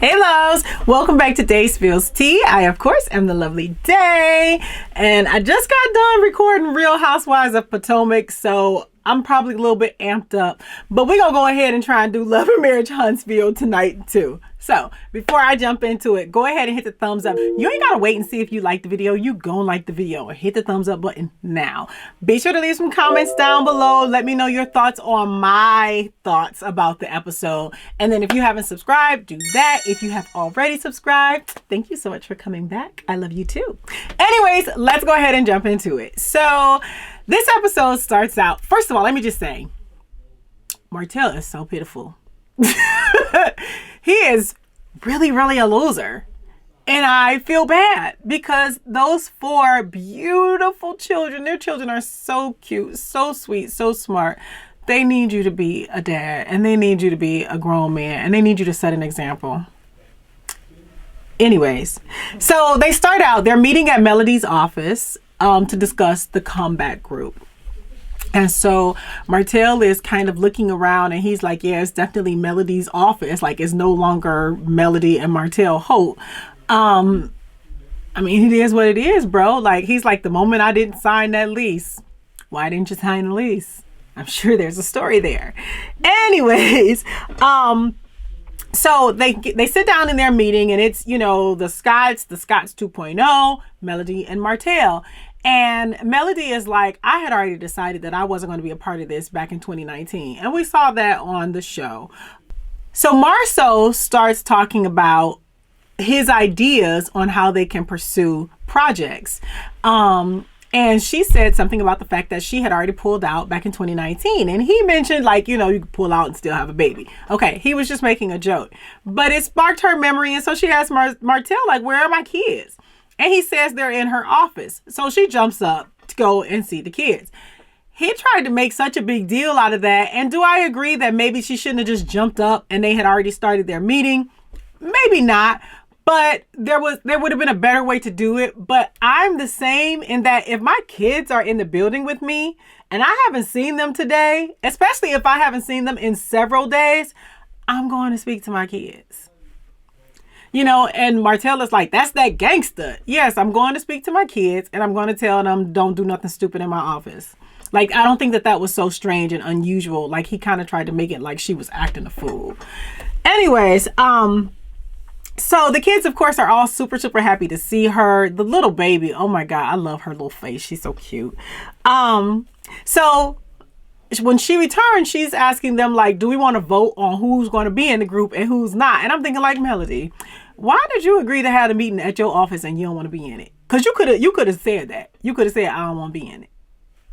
Hey loves, welcome back to Day Spills Tea. I of course am the lovely Day, and I just got done recording Real Housewives of Potomac, so I'm probably a little bit amped up, but we're gonna go ahead and try and do Love and Marriage Huntsville tonight too. So before I jump into it, go ahead and hit the thumbs up. You ain't gotta wait and see if you like the video. You gonna like the video, or hit the thumbs up button now. Be sure to leave some comments down below. Let me know your thoughts on my thoughts about the episode. And then if you haven't subscribed, do that. If you have already subscribed, thank you so much for coming back. I love you too. Anyways, let's go ahead and jump into it. So this episode starts out, first of all, let me just say, Martell is so pitiful. He is really, really a loser. And I feel bad because those four beautiful children, their children are so cute, so sweet, so smart. They need you to be a dad, and they need you to be a grown man, and they need you to set an example. Anyways, so they start out, they're meeting at Melody's office to discuss the comeback group. And so Martell is kind of looking around, and he's like, yeah, it's definitely Melody's office. Like, it's no longer Melody and Martell Holt. I mean, it is what it is, bro. Like, he's like, the moment I didn't sign that lease, why didn't you sign the lease? I'm sure there's a story there. Anyways, so they sit down in their meeting, and it's, you know, the Scots 2.0, Melody and Martell. And Melody is like, I had already decided that I wasn't going to be a part of this back in 2019. And we saw that on the show. So Marceau starts talking about his ideas on how they can pursue projects. And she said something about the fact that she had already pulled out back in 2019. And he mentioned, like, you know, you can pull out and still have a baby. Okay, he was just making a joke. But it sparked her memory. And so she asked Martell, like, where are my kids? And he says they're in her office. So she jumps up to go and see the kids. He tried to make such a big deal out of that. And do I agree that maybe she shouldn't have just jumped up and they had already started their meeting? Maybe not. But there would have been a better way to do it. But I'm the same in that if my kids are in the building with me and I haven't seen them today, especially if I haven't seen them in several days, I'm going to speak to my kids. You know, and Martell is like, that's that gangster. Yes, I'm going to speak to my kids, and I'm going to tell them don't do nothing stupid in my office. Like, I don't think that was so strange and unusual. Like, he kind of tried to make it like she was acting a fool. Anyways, so the kids, of course, are all super, super happy to see her. The little baby, oh my God, I love her little face. She's so cute. So when she returned, she's asking them, like, do we want to vote on who's going to be in the group and who's not? And I'm thinking, like, Melody, why did you agree to have a meeting at your office and you don't want to be in it? Because you could have said that. You could have said, I don't want to be in it.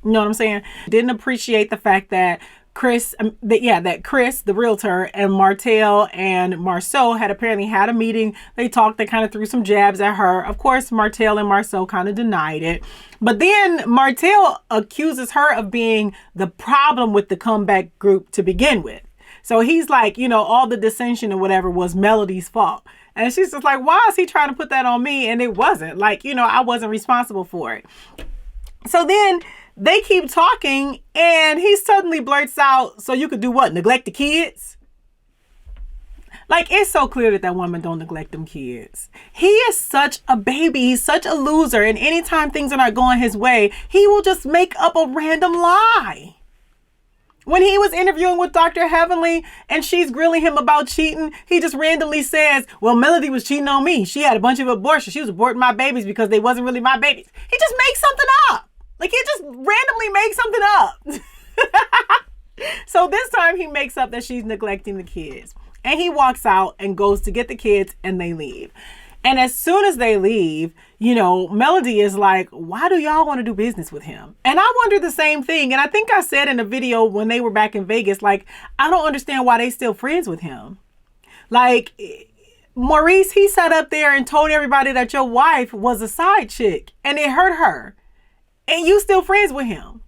You know what I'm saying? Didn't appreciate the fact that Chris, the realtor, and Martell and Marceau had apparently had a meeting. They talked, they kind of threw some jabs at her. Of course, Martell and Marceau kind of denied it. But then Martell accuses her of being the problem with the comeback group to begin with. So he's like, you know, all the dissension or whatever was Melody's fault. And she's just like, why is he trying to put that on me? And it wasn't. Like, you know, I wasn't responsible for it. So then they keep talking, and he suddenly blurts out, so you could do what? Neglect the kids? Like, it's so clear that woman don't neglect them kids. He is such a baby. He's such a loser. And anytime things are not going his way, he will just make up a random lie. When he was interviewing with Dr. Heavenly and she's grilling him about cheating, he just randomly says, well, Melody was cheating on me. She had a bunch of abortions. She was aborting my babies because they wasn't really my babies. He just makes something up. Like, he just randomly makes something up. So this time he makes up that she's neglecting the kids. And he walks out and goes to get the kids, and they leave. And as soon as they leave, you know, Melody is like, why do y'all want to do business with him? And I wonder the same thing. And I think I said in a video when they were back in Vegas, like, I don't understand why they still friends with him. Like, Maurice, he sat up there and told everybody that your wife was a side chick and it hurt her. And you still friends with him.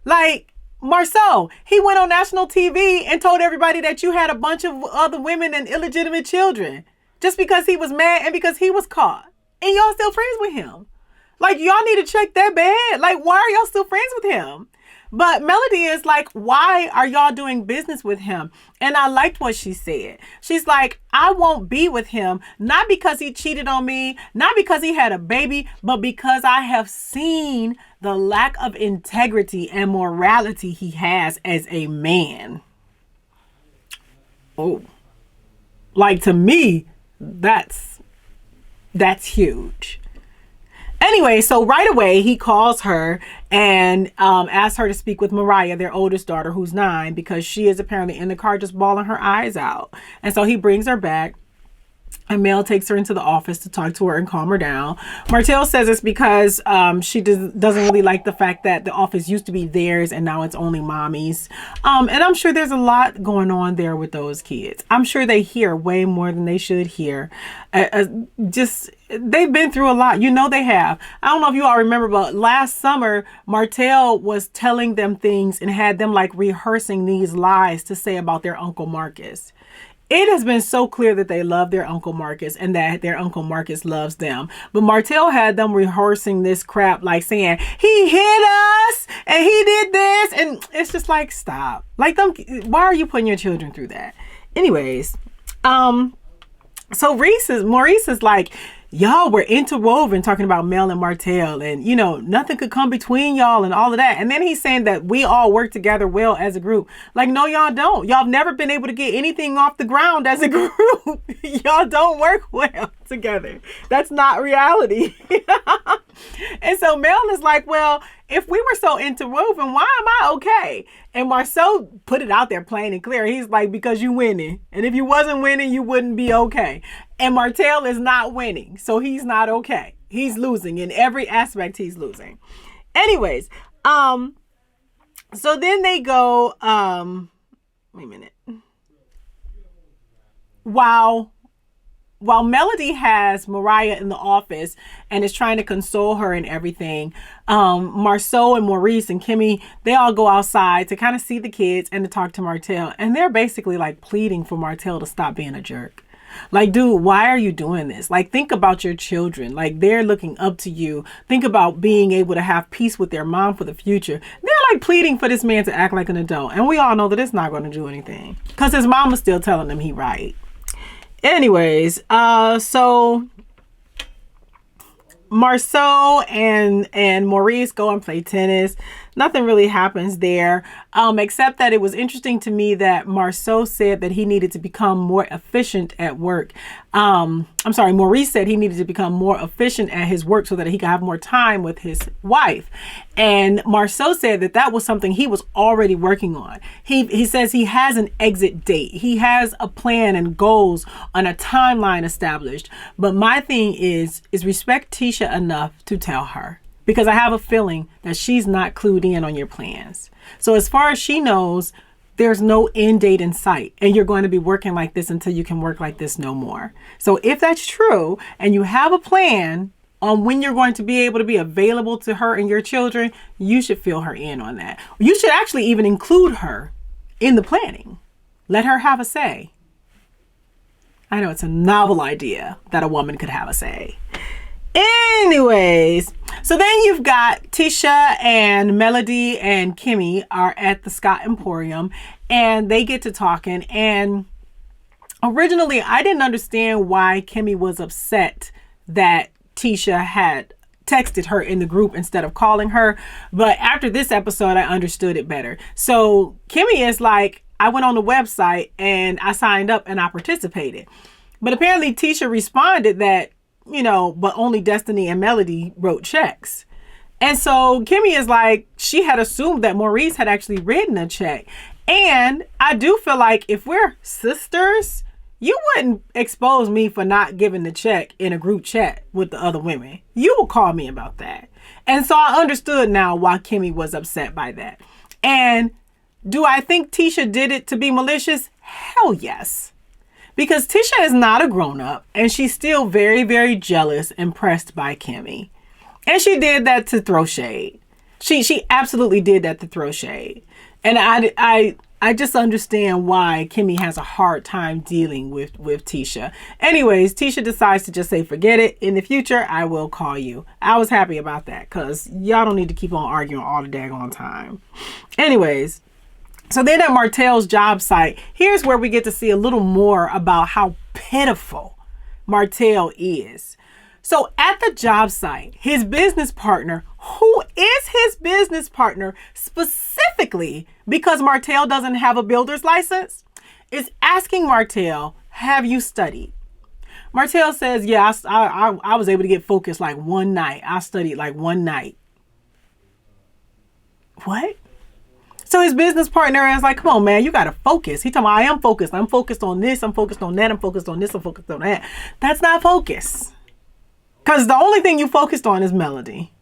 Like, Marceau, he went on national TV and told everybody that you had a bunch of other women and illegitimate children. Just because he was mad and because he was caught. And y'all still friends with him. Like, y'all need to check that bag. Like, why are y'all still friends with him? But Melody is like, why are y'all doing business with him? And I liked what she said. She's like, I won't be with him, not because he cheated on me, not because he had a baby, but because I have seen the lack of integrity and morality he has as a man. Oh, like, to me, that's huge. Anyway, so right away, he calls her and asks her to speak with Mariah, their oldest daughter, who's 9, because she is apparently in the car just bawling her eyes out. And so he brings her back. And Mel takes her into the office to talk to her and calm her down. Martell says it's because she doesn't really like the fact that the office used to be theirs and now it's only mommy's. And I'm sure there's a lot going on there with those kids. I'm sure they hear way more than they should hear. They've been through a lot. You know they have. I don't know if you all remember, but last summer, Martell was telling them things and had them like rehearsing these lies to say about their Uncle Marcus. It has been so clear that they love their Uncle Marcus and that their Uncle Marcus loves them. But Martell had them rehearsing this crap, like saying, he hit us and he did this. And it's just like, stop. Like, why are you putting your children through that? Anyways, so Maurice is like, y'all were interwoven, talking about Mel and Martell, and nothing could come between y'all and all of that. And then he's saying that we all work together well as a group. Like, no, y'all don't. Y'all have never been able to get anything off the ground as a group. Y'all don't work well together. That's not reality. And so Mel is like, well, if we were so interwoven, why am I okay? And Marceau put it out there plain and clear. He's like, because you winning. And if you wasn't winning, you wouldn't be okay. And Martell is not winning. So he's not okay. He's losing in every aspect. He's losing. Anyways, so then they go, wait a minute. While Melody has Mariah in the office and is trying to console her and everything, Marceau and Maurice and Kimmy, they all go outside to kind of see the kids and to talk to Martell. And they're basically like pleading for Martell to stop being a jerk. Like, dude, why are you doing this? Like, think about your children. Like, they're looking up to you. Think about being able to have peace with their mom for the future. They're like pleading for this man to act like an adult. And we all know that it's not going to do anything because his mom is still telling him he right. Anyways, so Marceau and Maurice go and play tennis. Nothing really happens there, except that it was interesting to me that Marceau said that he needed to become more efficient at work. Maurice said he needed to become more efficient at his work so that he could have more time with his wife. And Marceau said that that was something he was already working on. He says he has an exit date. He has a plan and goals on a timeline established. But my thing is respect Tisha enough to tell her. Because I have a feeling that she's not clued in on your plans. So as far as she knows, there's no end date in sight. And you're going to be working like this until you can work like this no more. So if that's true and you have a plan on when you're going to be able to be available to her and your children, you should fill her in on that. You should actually even include her in the planning. Let her have a say. I know it's a novel idea that a woman could have a say. Anyways, so then you've got Tisha and Melody and Kimmy are at the Scott Emporium and they get to talking. And originally, I didn't understand why Kimmy was upset that Tisha had texted her in the group instead of calling her. But after this episode, I understood it better. So Kimmy is like, I went on the website and I signed up and I participated. But apparently Tisha responded that, but only Destiny and Melody wrote checks. And so Kimmy is like, she had assumed that Maurice had actually written a check. And I do feel like if we're sisters, you wouldn't expose me for not giving the check in a group chat with the other women. You will call me about that. And so I understood now why Kimmy was upset by that. And do I think Tisha did it to be malicious? Hell yes. Because Tisha is not a grown-up and she's still very, very jealous and pressed by Kimmy. And she did that to throw shade. She absolutely did that to throw shade. And I just understand why Kimmy has a hard time dealing with Tisha. Anyways, Tisha decides to just say, forget it. In the future, I will call you. I was happy about that because y'all don't need to keep on arguing all the daggone time. Anyways, so then at Martell's job site, here's where we get to see a little more about how pitiful Martell is. So at the job site, his business partner, who is his business partner specifically because Martell doesn't have a builder's license, is asking Martell, have you studied? Martell says, yeah, I was able to get focused like one night. I studied like one night. What? So his business partner is like, come on, man, you got to focus. He talking about, I am focused. I'm focused on this. I'm focused on that. I'm focused on this. I'm focused on that. That's not focus. Because the only thing you focused on is Melody.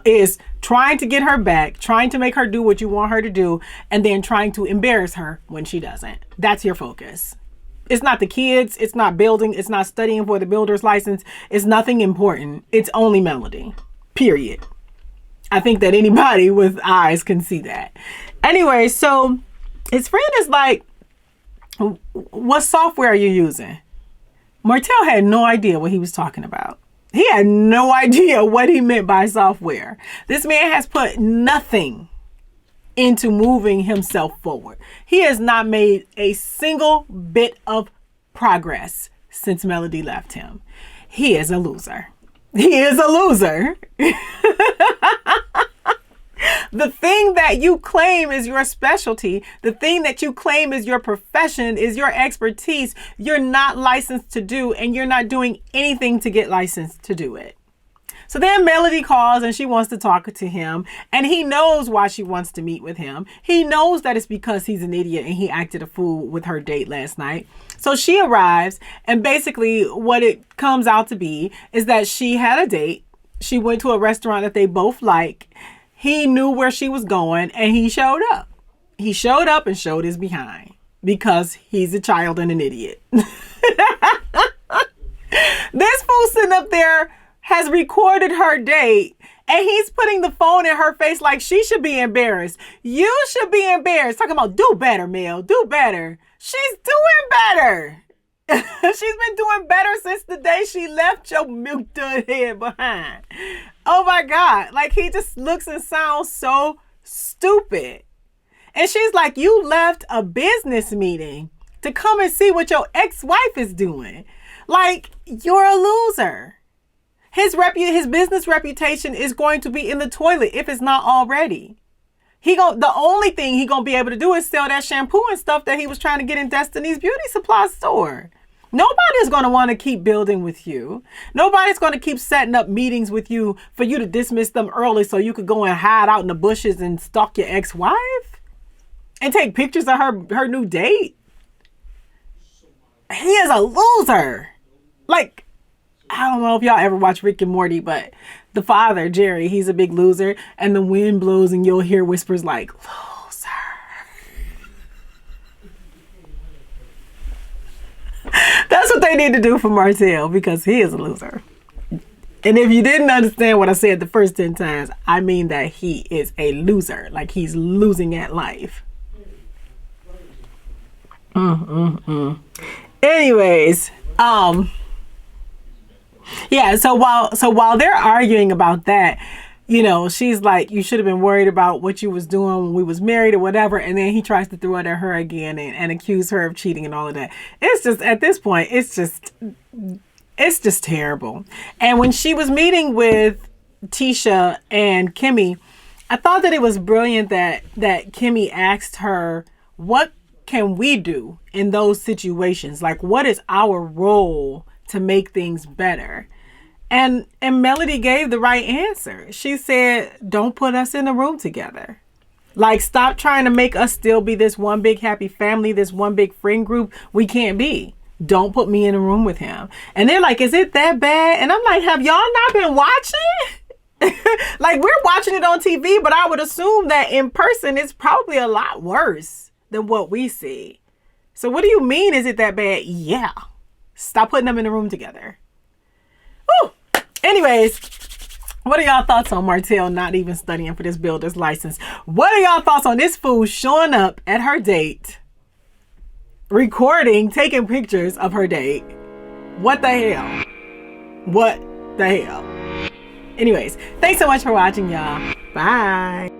Is trying to get her back, trying to make her do what you want her to do, and then trying to embarrass her when she doesn't. That's your focus. It's not the kids. It's not building. It's not studying for the builder's license. It's nothing important. It's only Melody. Period. I think that anybody with eyes can see that. Anyway, so his friend is like, what software are you using? Martell had no idea what he was talking about. He had no idea what he meant by software. This man has put nothing into moving himself forward. He has not made a single bit of progress since Melody left him. He is a loser. He is a loser. The thing that you claim is your specialty, the thing that you claim is your profession, is your expertise, you're not licensed to do, and you're not doing anything to get licensed to do it. So then Melody calls and she wants to talk to him, and he knows why she wants to meet with him. He knows that it's because he's an idiot and he acted a fool with her date last night. So she arrives, and basically what it comes out to be is that she had a date. She went to a restaurant that they both like. He knew where she was going, and he showed up. He showed up and showed his behind because he's a child and an idiot. This fool sitting up there has recorded her date, and he's putting the phone in her face like she should be embarrassed. You should be embarrassed. Talking about do better, Mel. Do better. She's doing better. She's been doing better since the day she left your milk dud head behind. Oh my God. Like, he just looks and sounds so stupid. And she's like, you left a business meeting to come and see what your ex-wife is doing. Like, you're a loser. His business reputation is going to be in the toilet if it's not already. The only thing he gonna be able to do is sell that shampoo and stuff that he was trying to get in Destiny's beauty supply store. Nobody's going to want to keep building with you. Nobody's going to keep setting up meetings with you for you to dismiss them early so you could go and hide out in the bushes and stalk your ex-wife and take pictures of her new date. He is a loser. Like, I don't know if y'all ever watch Rick and Morty, but the father, Jerry, he's a big loser, and the wind blows and you'll hear whispers like, loser. That's what they need to do for Martell, because he is a loser. And if you didn't understand what I said the first 10 times, I mean that he is a loser. Like, he's losing at life. Anyways, yeah, so while they're arguing about that, you know, she's like, you should have been worried about what you was doing when we was married or whatever. And then he tries to throw it at her again and accuse her of cheating and all of that. It's just, at this point, it's just terrible. And when she was meeting with Tisha and Kimmy, I thought that it was brilliant that Kimmy asked her, what can we do in those situations? Like, what is our role to make things better? And Melody gave the right answer. She said, don't put us in a room together. Like, stop trying to make us still be this one big happy family, this one big friend group. We can't be. Don't put me in a room with him. And they're like, is it that bad? And I'm like, have y'all not been watching? Like, we're watching it on TV, but I would assume that in person it's probably a lot worse than what we see. So what do you mean, is it that bad? Yeah. Stop putting them in a room together. Woo. Anyways, What are y'all thoughts on Martell not even studying for this builder's license? What are y'all thoughts on this fool showing up at her date, recording, taking pictures of her date? What the hell? What the hell? Anyways, thanks so much for watching, y'all. Bye.